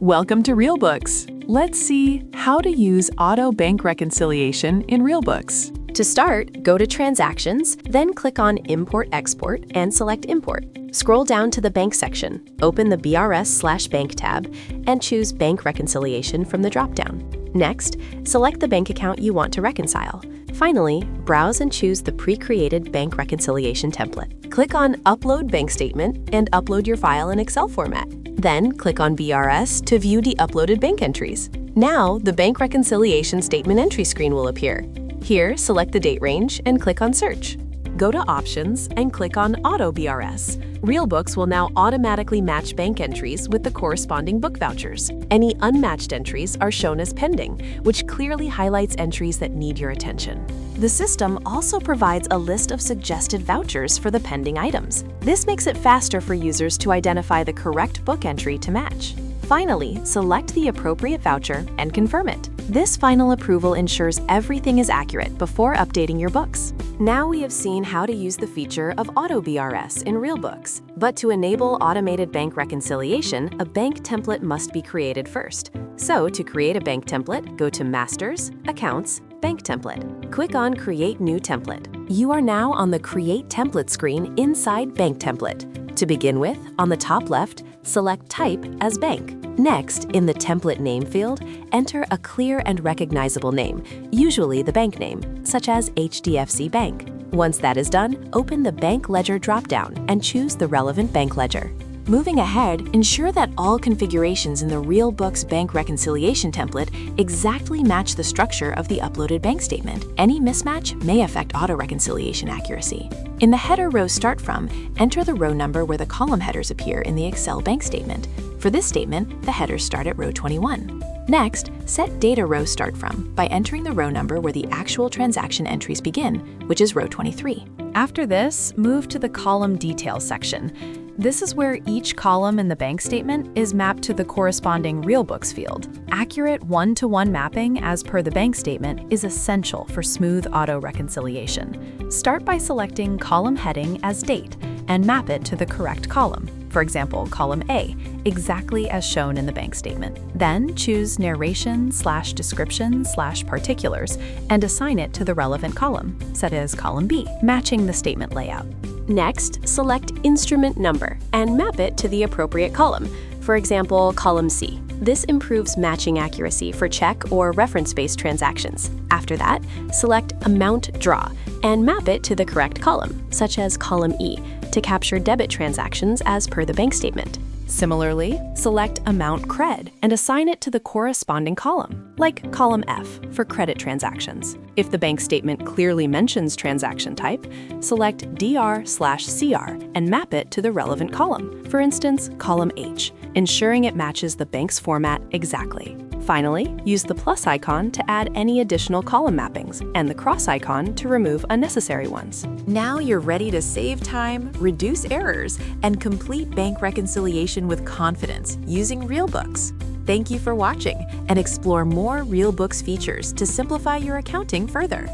Welcome to RealBooks. Let's see how to use auto bank reconciliation in RealBooks. To start, go to Transactions, then click on Import/Export and select Import. Scroll down to the Bank section, open the BRS/Bank tab, and choose Bank Reconciliation from the dropdown. Next, select the bank account you want to reconcile. Finally, browse and choose the pre-created bank reconciliation template. Click on Upload Bank Statement and upload your file in Excel format. Then click on BRS to view the uploaded bank entries. Now, the bank reconciliation statement entry screen will appear. Here, select the date range and click on Search. Go to Options and click on Auto BRS. RealBooks will now automatically match bank entries with the corresponding book vouchers. Any unmatched entries are shown as pending, which clearly highlights entries that need your attention. The system also provides a list of suggested vouchers for the pending items. This makes it faster for users to identify the correct book entry to match. Finally, select the appropriate voucher and confirm it. This final approval ensures everything is accurate before updating your books. Now we have seen how to use the feature of Auto BRS in RealBooks. But to enable automated bank reconciliation, a bank template must be created first. So to create a bank template, go to Masters, Accounts, Bank Template. Click on Create New Template. You are now on the Create Template screen inside Bank Template. To begin with, on the top left, select Type as Bank. Next, in the Template Name field, enter a clear and recognizable name, usually the bank name, such as HDFC Bank. Once that is done, open the Bank Ledger dropdown and choose the relevant bank ledger. Moving ahead, ensure that all configurations in the RealBooks bank reconciliation template exactly match the structure of the uploaded bank statement. Any mismatch may affect auto-reconciliation accuracy. In the header row Start From, enter the row number where the column headers appear in the Excel bank statement. For this statement, the headers start at row 21. Next, set Data Row Start From by entering the row number where the actual transaction entries begin, which is row 23. After this, move to the Column Details section. This is where each column in the bank statement is mapped to the corresponding RealBooks field. Accurate one-to-one mapping as per the bank statement is essential for smooth auto-reconciliation. Start by selecting Column Heading as Date and map it to the correct column. For example, column A, exactly as shown in the bank statement. Then choose Narration/Description/Particulars and assign it to the relevant column, such as column B, matching the statement layout. Next, select Instrument Number and map it to the appropriate column, for example, column C. This improves matching accuracy for check or reference-based transactions. After that, select Amount Draw and map it to the correct column, such as column E, to capture debit transactions as per the bank statement. Similarly, select Amount Cred and assign it to the corresponding column, like column F for credit transactions. If the bank statement clearly mentions transaction type, select DR/CR and map it to the relevant column, for instance, column H, ensuring it matches the bank's format exactly. Finally, use the plus icon to add any additional column mappings and the cross icon to remove unnecessary ones. Now you're ready to save time, reduce errors, and complete bank reconciliation with confidence using RealBooks. Thank you for watching, and explore more RealBooks features to simplify your accounting further.